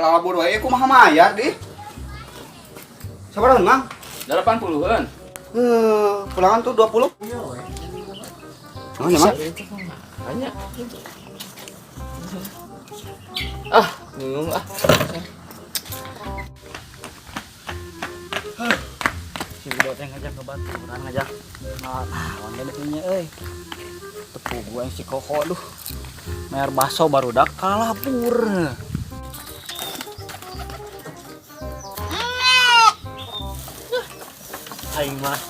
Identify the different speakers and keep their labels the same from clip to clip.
Speaker 1: kalau labur wae kumaha mayar di. Sabaraha Mang?
Speaker 2: 80-an.
Speaker 1: Pulangan tuh 20.
Speaker 2: Iya we.
Speaker 1: Oh, Mang.
Speaker 2: Banyak. Ah, bingung ah. Si budak teh ngajak ke batu, urang ngajak. Nah, lawan deui punya euy. Tepu gua yang si Koko aduh. Mayar baso barudak kalapur.
Speaker 3: Aing mah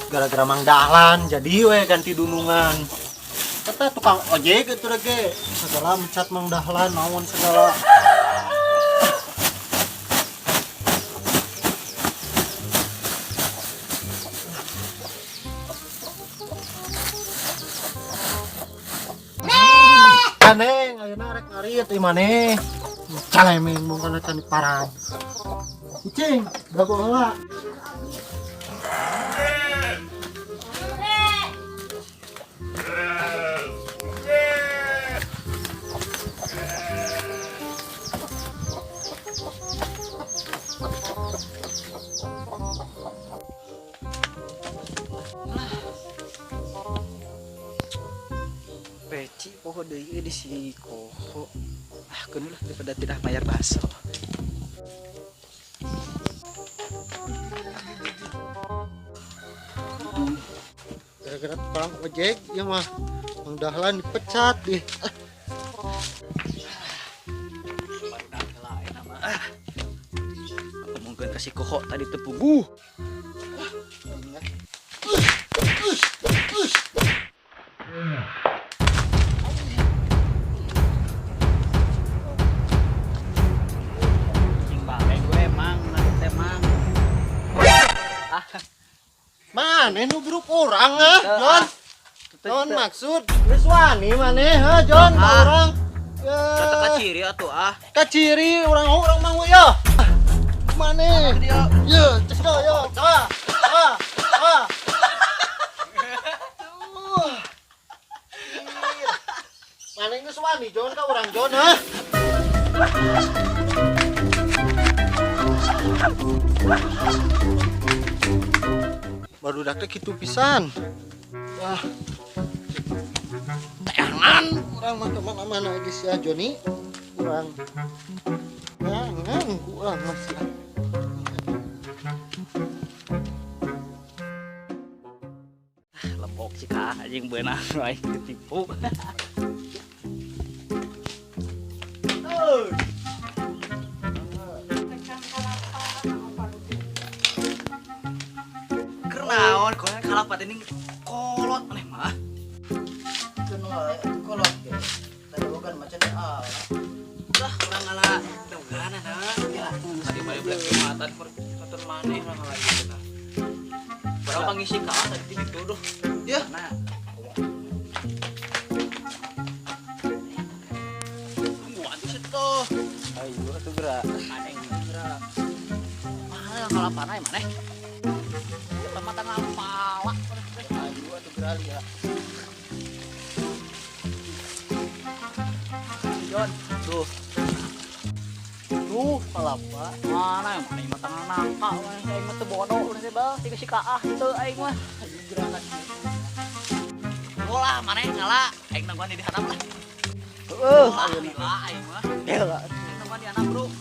Speaker 3: gara-gara Mang Dahlan jadi we ganti dunungan. Kata tukang ojek itu ge segala mencat Mang Dahlan naon segala. Kaneng ayeuna rek ngarit ieu maneh. Calemeng mung kana can parang. Kucing, dago heula.
Speaker 2: Peci poho deui di si Koko. Ah, keun lah daripada tidak mayar baso.
Speaker 3: Gara-gara tukang ojek ya mah Mang Dahlan dipecat deh.
Speaker 2: Aku mungkin kasih Koko tadi tepugu.
Speaker 3: Maneh nu grup orang ah, Jon. Naon maksud? Geus wani maneh ha, Jon, ka urang.
Speaker 2: Kata kaciri atuh ah.
Speaker 3: Kaciri urang mah ya. Maneh. Ye, cek yo. Coba. Maneh geus wani Jon ka urang Jon ha. Baru dak teh kitu pisan. Wah. Tayangan urang mah kemana-mana geus ya Joni. Urang. Jangan urang masih.
Speaker 2: Lempok sih kak, anjing beunang aing ketipu. Naon koyan kalapat ini kolot maneh mah.
Speaker 3: Kenal kolot ge. Tadi bukan macam ah.
Speaker 2: Lah urang ngala dogan ada. Ya, tadi balik beli kematan perkotor maneh urang ngala gitu nah. Padahal pangisi ka tadi di ditu duh. Ya. Nah. Gua atuh situ. Ayo atuh gerak. Maneh gerak. Mana kalapan aya maneh? Mata ngapala. Ayo atuh berali ya. Jon, tuh.
Speaker 3: Tuh palapa.
Speaker 2: Mana yang mana mata nangka, mana saya mah teu bodoh, urang teh bal tiga si kaah teu aing mah.
Speaker 3: Ayo gerakan.
Speaker 2: Bola mana ngala, aing nangguan di handap lah.
Speaker 3: Heeh,
Speaker 2: Gila aing mah.
Speaker 3: gila.
Speaker 2: Aing nangguan di handap, Bro.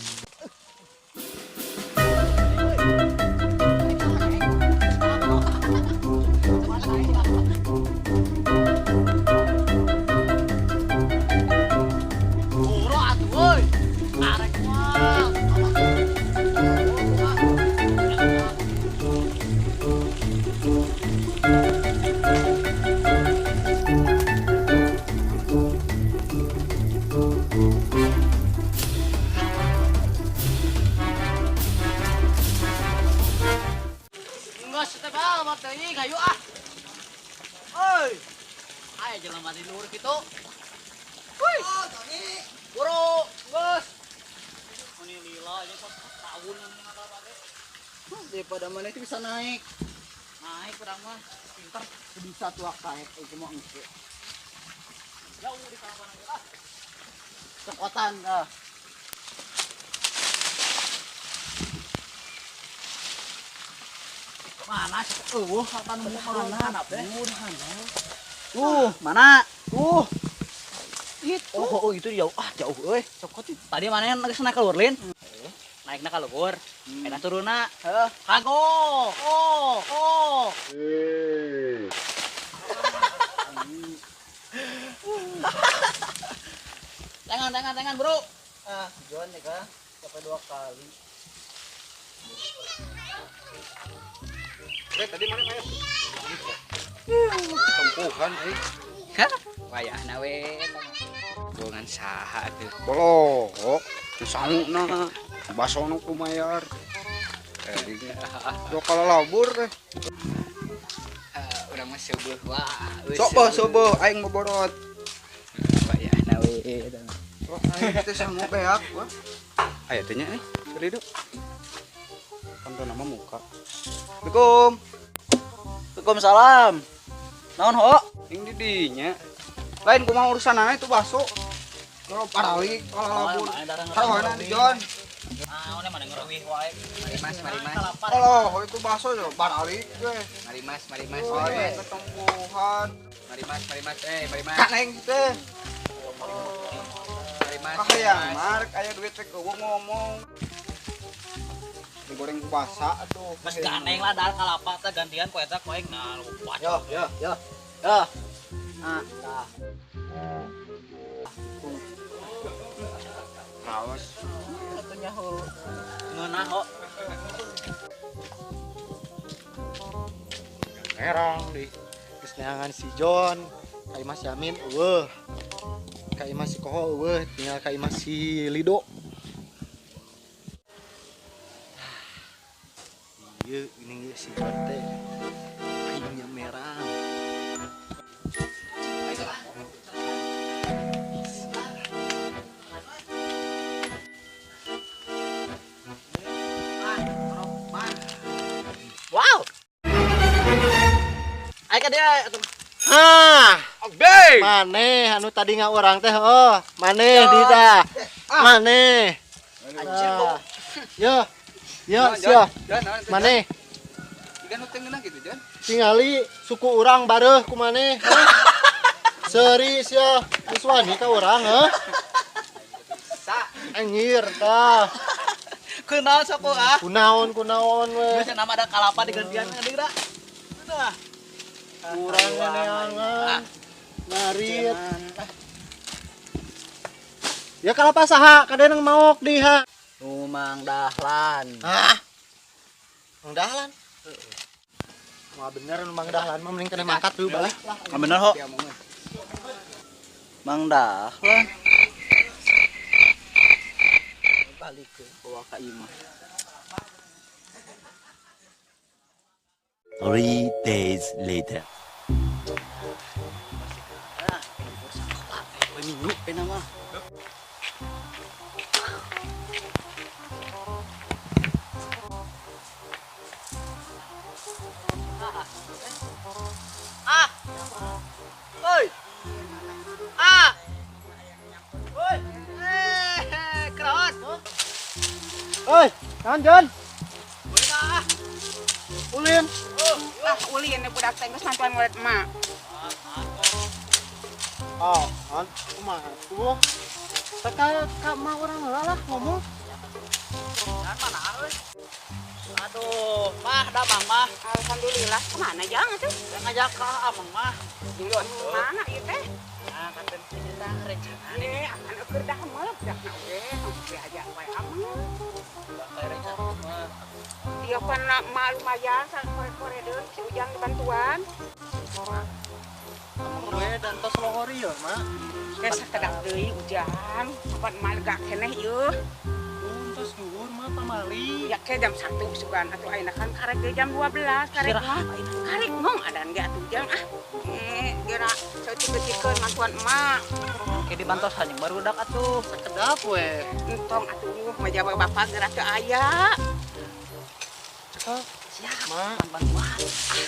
Speaker 2: Kayu ah. Oi. Ayo jelema di luhur kitu. Woi. Oh, Tony. Buru, bos. Ini lila aja kok tahun ngapa pake.
Speaker 3: Daripada mana itu bisa naik.
Speaker 2: Naik kurang mah pintar
Speaker 3: Bisa tuh kayak itu mau engke.
Speaker 2: jauh di kalapan aja lah.
Speaker 3: Kekuatan dah.
Speaker 2: Mana sih? Kan mana teh? Mana? Itu. Oh, itu jauh. Jauh euy. Cokot tadi mana yang naik keluar lin? Naikna ka luhur. Eta turunna. Heeh. Kagok. Oh. Tangan, Bro.
Speaker 3: Juan nih kah? Sampai 2 kali.
Speaker 1: Tadi mana main? Tempuhan,
Speaker 2: Hah? Wayahna we. Hubungan saha tuh.
Speaker 1: Bolok. Sanguna. Basono kumayar. Do kala labur teh.
Speaker 2: Urang mah seueuh wah.
Speaker 1: Sobo aing boborot.
Speaker 2: Wayahna we.
Speaker 1: Wah, aing teh sangu beak wah. Aya teh nya Tadi do. Kanto nama muka. Assalamualaikum.
Speaker 2: Waalaikumsalam. Naon ho?
Speaker 1: Ing di dinya. Lain kumaha urusanana itu baso. Kalau paralik, kalau labur. Karohana di Jon.
Speaker 2: One mana ngeureuwih wae. Mari Mas.
Speaker 1: Kalau itu baso yo paralik we.
Speaker 2: Mari Mas.
Speaker 1: Ketempuhan.
Speaker 2: Mari Mas. Mari Mas.
Speaker 1: Kaneng teh.
Speaker 2: Mari Mas.
Speaker 1: Kahayang mark aya duit teh eueuh ngomong. Digoreng ku basa atuh.
Speaker 2: Mas ganeng lah dal kalapa teh gantian ku eta ku aing nah lupa.
Speaker 1: Yo.
Speaker 2: Nah, tah.
Speaker 1: Raos.
Speaker 2: Atunya ho. Ngeunah ho.
Speaker 3: Merang di geus neangan si John, ka Mas Yamin eueuh. Ka Mas si Koho eueuh, tinggal ka Mas si Lido. Ieu ini si John teh aingnya merang.
Speaker 2: Wow. Ayo ka dia atuh.
Speaker 1: Oke.
Speaker 3: Maneh anu tadi urang teh maneh dita. Maneh.
Speaker 2: Anjir kok.
Speaker 3: Yo, sia. Maneh
Speaker 1: Tiga nu teh ngeunah gitu, Jon.
Speaker 3: tingali suku urang bareuh ku maneh. Seri sia geus wani ka urang
Speaker 1: Sa.
Speaker 3: Anjir tah.
Speaker 2: Kenaon sapo
Speaker 3: Kunaon we.
Speaker 2: Geus nama ada kalapa digantian geuning da. Udah.
Speaker 3: Urang neangan. Ngarit. Ya kalapa saha kadeneng maok di ha.
Speaker 2: Mang Dahlan.
Speaker 3: Mang Dahlan. Wah bener Mang Dahlan mah mending kena mangkat dulu balik.
Speaker 2: Bener ho. Mang Dahlan. Balik ke bawa ka imah.
Speaker 4: 3 days later.
Speaker 2: Minggu nama. Oi. Oi. Kerawan.
Speaker 3: Oi, naon Jon?
Speaker 2: Boleh
Speaker 3: Ulin.
Speaker 5: Ulin budak teh geus mantuan murid emak.
Speaker 3: Kumaha tuh? Ka mah urang heula lah ngomong.
Speaker 2: Jangan mana euy. Aduh, mah dah Mang mah.
Speaker 5: Alhamdulillah, kemana jang atuh?
Speaker 2: Yang ngajak ka Amang mah.
Speaker 5: Duluan mana ieu teh?
Speaker 2: Nah, katen kita rencana
Speaker 5: Ini akan keur dah melep dah na we aja wae amang.
Speaker 2: rencana mah.
Speaker 5: Dia kan mah lumayan kore deun si Ujang dibantuan.
Speaker 3: Gue dan tos lohori ya, Mak.
Speaker 5: Teh sakedak deui Ujang, kapan mah lega keneh ieu.
Speaker 3: Tos dhuwur mah pamali.
Speaker 5: Ya ke jam 1 sugan atuh ayeuna kan karek ge jam 12 karek mah. Karek ngong adan ge atuh Ujang geura ceutik-ceutikeun mantuan emak.
Speaker 2: Oke dibantos hanya baru dak atuh.
Speaker 3: Sakedap we.
Speaker 5: Entong atuh majaba bapak geura teu aya.
Speaker 3: Cekal.
Speaker 2: Siap,
Speaker 3: Mak.
Speaker 2: bantuan.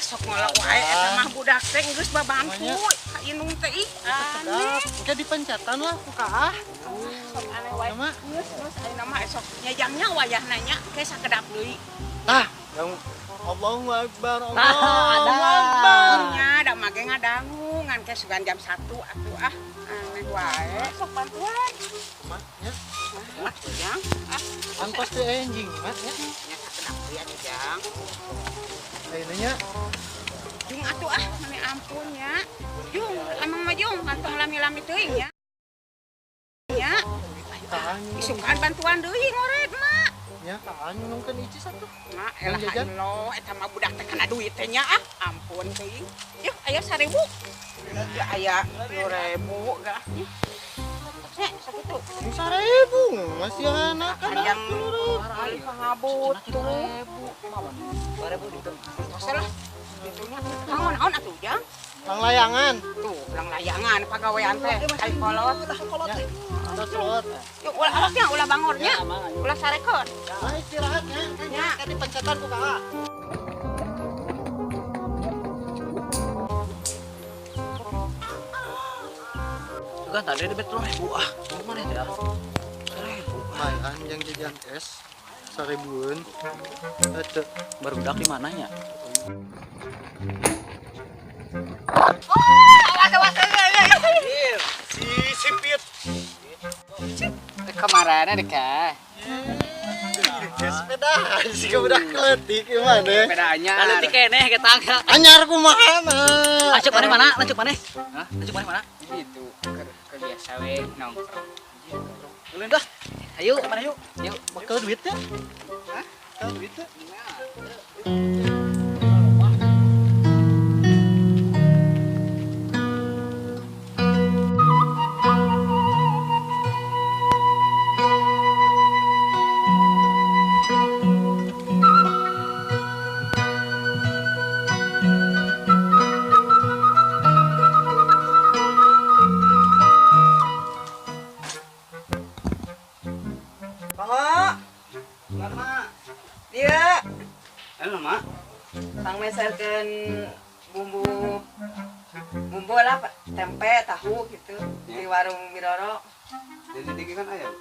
Speaker 5: Sok ngolok wae eta mah budak teh geus babantu.
Speaker 3: Namanya?
Speaker 5: Ka inung teh ih aneh.
Speaker 3: Sakedap. Engke dipencetan lah ku kaah.
Speaker 5: Sok aneh wae.
Speaker 3: Mak.
Speaker 5: Geus ayeuna mah esok nyajangnya wayah nanya ke sakedap deui.
Speaker 3: Tah, yang Allahu Akbar.
Speaker 2: Nah,
Speaker 3: Allahu
Speaker 2: ada.
Speaker 3: Akbar.
Speaker 5: Nya da make ngadangu ngan ke sugan jam 1 atuh aneh wae sok bantuan.
Speaker 3: Mat nya.
Speaker 5: Mat Jang.
Speaker 3: Angkos teh anjing, mat nya.
Speaker 5: Nya sakedak ya Jang.
Speaker 3: Ayeuna nya.
Speaker 5: Jung atuh mane ampun nya. Jung, emang mah Jung kantong lami-lami teuing nya. Nya, isukan bantuan deui ngorek mak.
Speaker 3: Nya kaan nungkeun ici satu.
Speaker 5: Mak elah
Speaker 3: jajan?
Speaker 5: lo eta mah budak teh kana duit teh nya ampun teuing. Yuk aya 1.000. Ya aya 2.000 gah. Nya sakitu.
Speaker 3: 1.000 masih anak kan.
Speaker 5: Yang pangabut tuh.
Speaker 2: 2.000 di
Speaker 5: Masalah. Itunya naon atuh Jang?
Speaker 3: Lang layangan.
Speaker 5: Tuh, ulang layangan pagawean teh kai kolot.
Speaker 3: Ada slot.
Speaker 5: Yuk ulah awaknya ulah bangornya. Ulah sarekeun.
Speaker 3: Ah istirahat nya.
Speaker 5: Nya.
Speaker 3: Kan dipencetan ku kakak.
Speaker 2: Juga tadi di bet 2.000 Mana ya? 1.000.
Speaker 3: Mayan yang jajan es 1.000-an. Eta
Speaker 2: Barudak di mana ya?
Speaker 5: Awas
Speaker 3: si sipit.
Speaker 5: kemarin deh kah?
Speaker 3: Sepeda si budak kletik gimana?
Speaker 5: Sepedanya.
Speaker 2: Kalau ti keneh kita agak.
Speaker 3: Anyar kumaha mah.
Speaker 2: Lanjut mana? Lanjut mana?
Speaker 5: Itu kebiasa we nongkrong.
Speaker 2: Ulun dah. Ayo, mana yuk?
Speaker 3: Yuk, bakal duitnya.
Speaker 5: Hah?
Speaker 3: Bakal duitnya.
Speaker 5: Dia
Speaker 1: Halo, Mak.
Speaker 5: Kang meserkeun bumbu lah tempe tahu gitu di warung Miroro.
Speaker 1: Jadi tinggi kan ayam.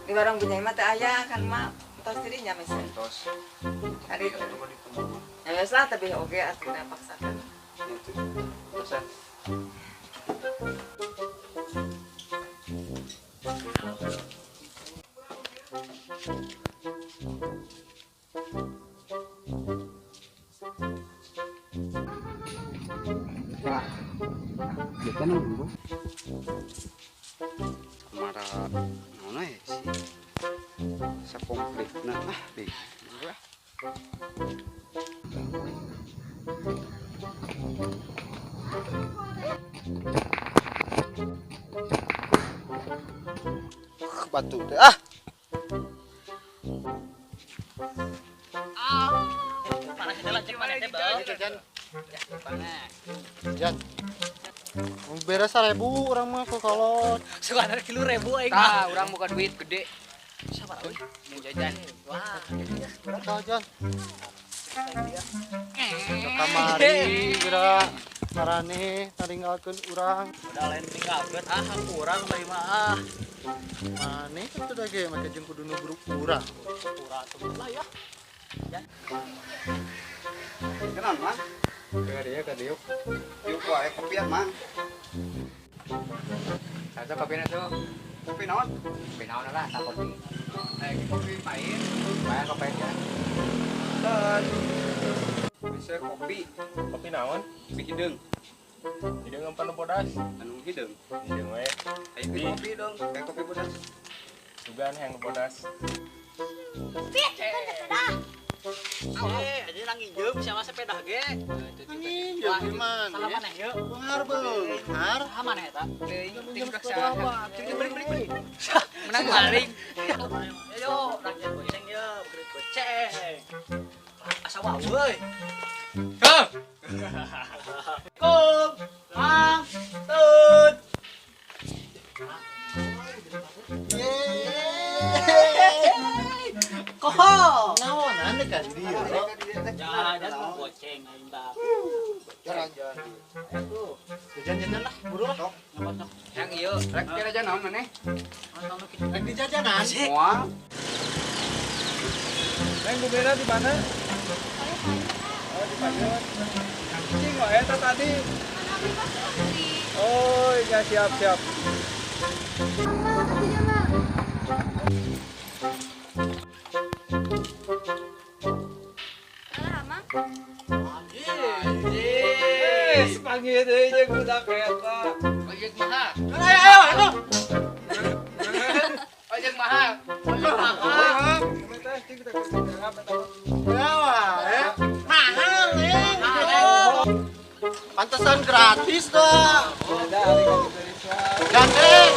Speaker 5: Di warung Bunyai mah teh aya kan mah tos dirinya meser.
Speaker 1: Tos.
Speaker 5: Hari
Speaker 1: Coba ditemu.
Speaker 5: ya wes lah tapi oge atuh paksakeun.
Speaker 1: Itu. Terus ya. Kita nunggu. Marah mana ya sih? Sa komplit na deh. Batu deh
Speaker 2: Mana kita lanjut mana teh, Bang?
Speaker 3: Jan. Mau beres 1.000 orang mah ke kolot.
Speaker 2: Sekarang kilo 1.000 aing.
Speaker 5: Tah, urang buka duit gede.
Speaker 2: Siapa euy?
Speaker 5: Mau jajan.
Speaker 2: Wah,
Speaker 3: Berapa Jan? Kamari kira marane taringgalkeun urang.
Speaker 2: udah lain tinggalkeun kurang bae mah
Speaker 3: Mane itu dah ge make jeung kudu nubruk urang.
Speaker 2: kurang sebut lah ya.
Speaker 1: Kenan, Mang? Ke dia. Yuk wae kopian, Mang.
Speaker 5: Satu kopinya tuh.
Speaker 1: Kopi naon?
Speaker 5: Kopi naon lah, tak kopi.
Speaker 1: Kopi pahit.
Speaker 5: Bayar kopinya.
Speaker 1: Dan bisa kopi.
Speaker 6: Kopi naon?
Speaker 1: Kopi hidung.
Speaker 6: Hideung empan bodas.
Speaker 1: Anu hidung.
Speaker 6: Hideung we.
Speaker 1: Ayo kopi dong. Kayak kopi bodas.
Speaker 6: Sugan yang bodas.
Speaker 2: Jadi nang injeup sama sepeda ge.
Speaker 3: Anjing jeung di mana?
Speaker 2: Salah maneh yeuh.
Speaker 3: Benghar beunghar.
Speaker 2: Saha maneh eta?
Speaker 3: Pinjam sepeda mah.
Speaker 2: Beli. Menang maling. Ayo, rakyat goceng yeuh, beri goceng. Asa wae euy. Hah. Kum, Mang, Tun. Koho.
Speaker 3: Naonan deh kan di dieu.
Speaker 2: Jangan mau goceng aing dah.
Speaker 3: Jajan-jajan lah, buru lah.
Speaker 5: Yang iya, rek kira aja naon maneh?
Speaker 3: Rek di jajanan.
Speaker 5: Moal.
Speaker 6: Neng bubena di mana?
Speaker 1: Cing mah eta tadi. Oh, ya siap. Panggil deui jeung budak eta.
Speaker 2: Ojek mahal.
Speaker 3: Ayo.
Speaker 2: Ojek mahal. Ojek mahal.
Speaker 3: Mahal nih. Pantesan gratis dah. Gandeng.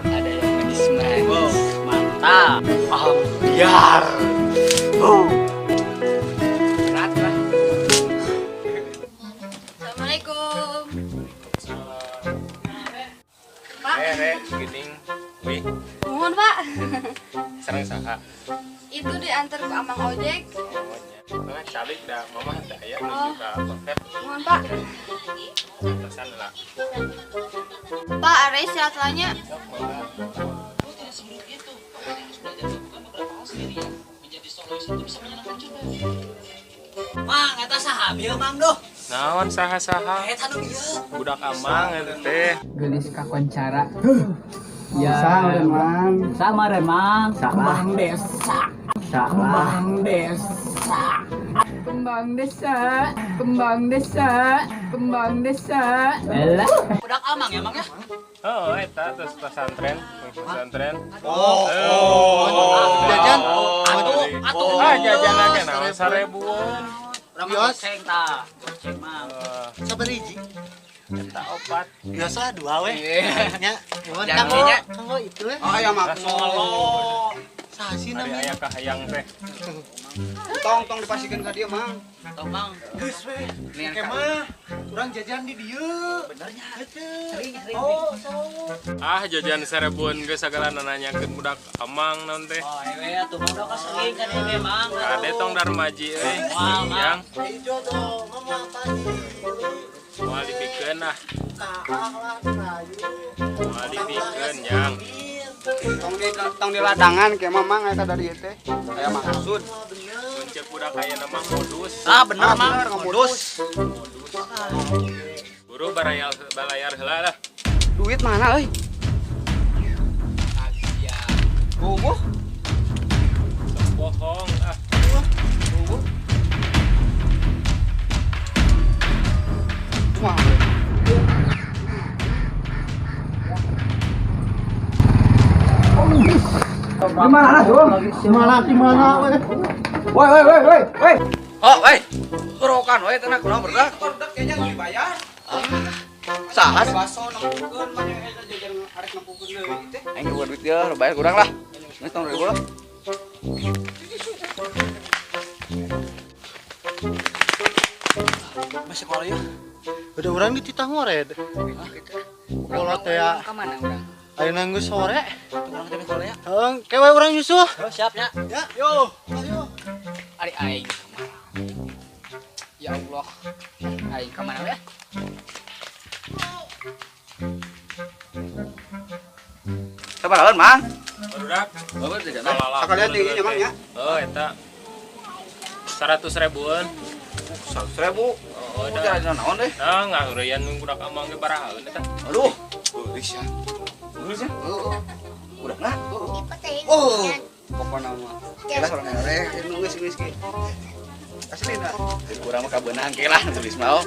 Speaker 2: Ada yang manis-manis. Mantap.
Speaker 3: Biar.
Speaker 2: Berat lah.
Speaker 5: Assalamualaikum.
Speaker 6: Rek, geuning. Wih,
Speaker 5: Mohon Pak.
Speaker 6: sareng saha?
Speaker 5: Itu diantar ke Amang Ojek.
Speaker 6: Nah, calik dah, mama teh aya nuju ka paket
Speaker 5: Mohon Pak.
Speaker 6: pesan lah.
Speaker 5: Pak, ada istirahatnya.
Speaker 2: Mang, eta saha bieu Mang doh?
Speaker 6: Naon saha-saha?
Speaker 2: Eta nu bieu.
Speaker 6: Budak amang eta teh.
Speaker 7: Gelis kakoncara. Ya,
Speaker 1: Mang.
Speaker 7: sama Remang. Kembang desa. Kembang desa. Kembang desa. Kembang desa. Kembang desa. Elah.
Speaker 2: Budak amang ya Mang ya?
Speaker 6: Oh, eta terus pesantren.
Speaker 3: Oh.
Speaker 6: Jajan.
Speaker 2: Atuh.
Speaker 6: Ah, jajan lagi naon 1000-an.
Speaker 2: Urang
Speaker 3: Bios.
Speaker 2: mah goceng tah. Goceng Mang.
Speaker 3: Sabar hiji.
Speaker 6: Eta opat.
Speaker 3: Biasa 2 we. Nya.
Speaker 2: Jangan nya.
Speaker 3: Kanggo itu we.
Speaker 1: Oh, aya mah.
Speaker 3: Sasi
Speaker 6: Ari
Speaker 3: namanya.
Speaker 6: aya kahayang teh.
Speaker 1: Tong dipasikeun ka dieu, Mang.
Speaker 2: Tong Mang.
Speaker 3: Geus we.
Speaker 2: Nih
Speaker 3: Oke mah. Urang jajan di dieu.
Speaker 2: Benernya.
Speaker 3: Sering.
Speaker 2: Oh,
Speaker 6: Ah, jajan 1000-an geus sagala nanyakeun budak amang naon teh.
Speaker 2: oh ewe atuh Mang doh kasering kan ewe Mang.
Speaker 6: Kade tong Darmaji euy.
Speaker 2: Wah,
Speaker 6: Yang
Speaker 3: Hijau tuh, mama tadi.
Speaker 6: moal dipikeun ah.
Speaker 3: Kaah lah, rayu.
Speaker 6: Moal dipikeun yang.
Speaker 1: Tong di ladangan ke Mamang eta dari ieu teh. Aya maksud.
Speaker 6: Mun ceuk budak aya nama modus.
Speaker 2: Ah, bener Mang.
Speaker 1: Modus.
Speaker 6: Buru balayar heula lah.
Speaker 1: Duit mana euy? Boboh.
Speaker 6: Bohong ah.
Speaker 1: Wah. Gimana tuh?
Speaker 3: Gimana we?
Speaker 1: Woi. Oh, woi. Kerokan woi tenang kurang berdak. Berdak kayaknya dibayar. Saha baso nempukeun banyak eta jajan arek nempukeun deui teh. Aing eueuh duit dia, bayar kurang lah. Geus tong 2000 lah.
Speaker 2: Masih kalau ya.
Speaker 3: Udah orang di Titah Ngored. Kalau teh
Speaker 2: Ka mana urang?
Speaker 3: ayeuna geus sore.
Speaker 2: Urang teh kalau ya.
Speaker 3: Heung, kewe urang nyusuh.
Speaker 2: Oh, siapnya.
Speaker 3: Ya, yo. Ayo.
Speaker 2: Ari aing. Ya Allah. Aing ka mana we?
Speaker 1: Sabarahan, Mang?
Speaker 6: Barudak.
Speaker 1: Bagus jajan.
Speaker 6: Salah.
Speaker 1: Sakalian tingginya, Mang ya.
Speaker 6: Oh, eta 100.000-an.
Speaker 1: 100.000. Oh,
Speaker 6: udah.
Speaker 1: jajan naon deh?
Speaker 6: Nah, ngaheureyan budak amang ge barahaeun eta.
Speaker 1: Aduh. Geus ya. Geus ya. Udah nah. Oh. Pokona mah. Kelas orang ngarek, geus ge. Asli dah. Kurang mah kabeunang ke lah tulis mau.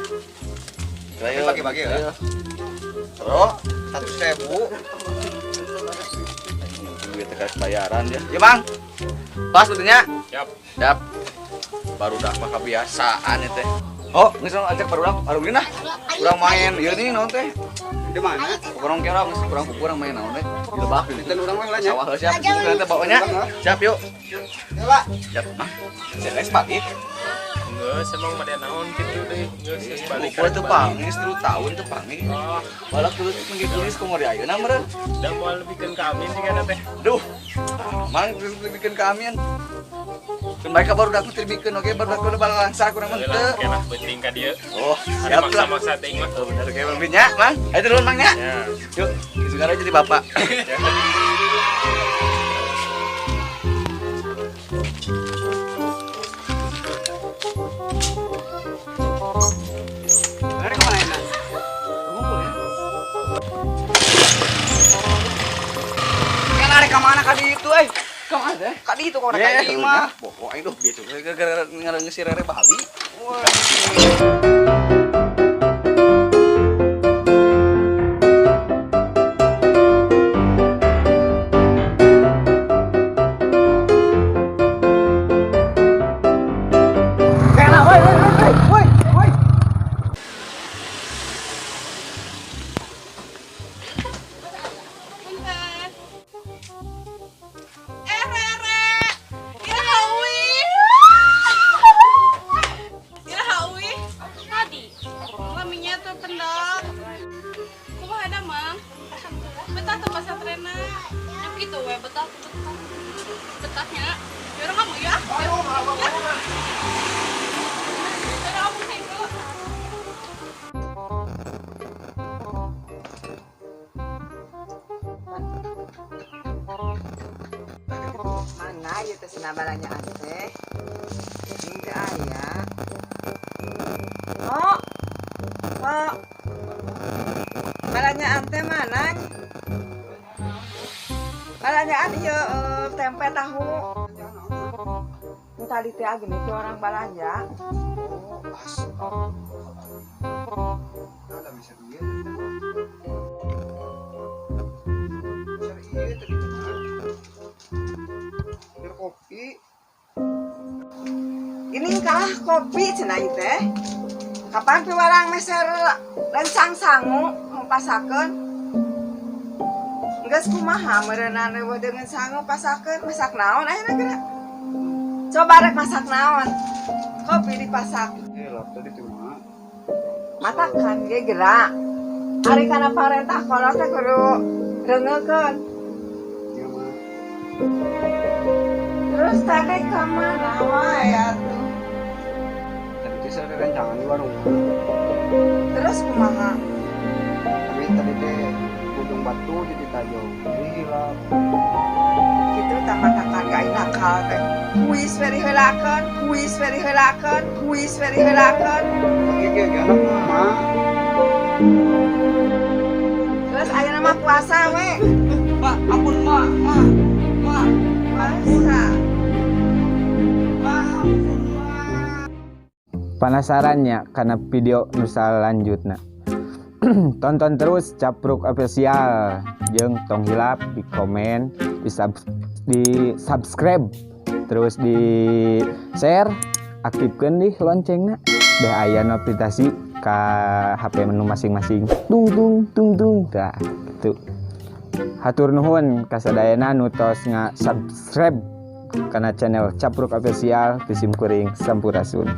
Speaker 1: Ayo bagi-bagi ya. Oh, 100.000. Duit tegas bayaran dia. Ya, Bang. Pas betulnya.
Speaker 6: Siap.
Speaker 1: Dap. Baru dah mah kebiasaan itu. Oh, geus ajak barudak, baru nah. Urang main ieu nih naon teh? Di mana? Kurang kira kurang main naon teh? Di lebak di dan urang mah lah nya. Sawah siap. Kita bawanya. Siap yuk. Yuk, Pak. Siap, Mah. Jelas Pak.
Speaker 6: Geus emang made naon kitu deh. Geus balik.
Speaker 1: Pokoknya tuh pangis 3 tahun tuh pangis.
Speaker 6: Oh,
Speaker 1: Balak dulu mengikuti kumur ayeuna meureun.
Speaker 6: udah mau bikin kami sih kan teh.
Speaker 1: Duh. Mang bikin kami kan mereka baru datang bikin oke baru datang bal langsa kurang mah teu.
Speaker 6: Kenah beuting ka dieu.
Speaker 1: Oh,
Speaker 6: Ada
Speaker 1: siap lah.
Speaker 6: maksa-maksa teuing mah.
Speaker 1: Oh, bener kayak Bang Bin nya, Mang. Ayo turun Mang nya.
Speaker 6: Ya.
Speaker 1: Yuk, sekarang jadi bapak. Lari kemana enak? Ngumpul ya? Kan lari kemana kadi itu, Kemana? Kadi itu kok kadi mah. Pokoknya itu dia tuh gara-gara ngerengesin Rere Bali. Wah.
Speaker 8: Mana ieu teh sinabalanya teh? Hingga aya. Oh. Oh. Balanya ante mana? Balanya ieu tempe tahu. Nu tadi teh gini teh orang balanja. Oh.
Speaker 1: Ada bisa duit. Iya tadi kopi.
Speaker 8: Ini kalah kopi cenah ieu teh. Kapan teh warang meser lencang sangu pasakeun? Geus kumaha meureunna leuwih dengan sangu pasakeun masak naon ayeuna geura? Coba rek masak naon? Kopi dipasak.
Speaker 1: Lah tadi tuh mah.
Speaker 8: Matakan ge geura. Ari kana parentah kolot teh kudu reungekeun.
Speaker 1: Iya mah.
Speaker 8: Terus tadi kemana wae atuh?
Speaker 1: Tadi tuh saya rencangan di warung.
Speaker 8: Terus kumaha?
Speaker 1: Tapi tadi teh ujung batu jadi tajam. Jadi hilap.
Speaker 8: Kitu tamatakan ka nakal teh. Kuis veri heulakeun, kuis veri heulakeun, kuis veri heulakeun.
Speaker 1: Oke anak mah.
Speaker 8: Terus ayeuna mah puasa we.
Speaker 1: Pak, ampun Mak.
Speaker 8: Puasa.
Speaker 7: Penasarannya karena video nusa lanjutna. Tonton terus Capruk Official jeung tong hilap di komen, di subscribe, terus di share, aktifkeun di loncengna beh aya notifikasi ka HP menu masing-masing. Tung tung tung tung. Tah kitu. Hatur nuhun kasadayana nu tos nga subscribe kana channel Capruk Official Tisim Kuring Sampurasun.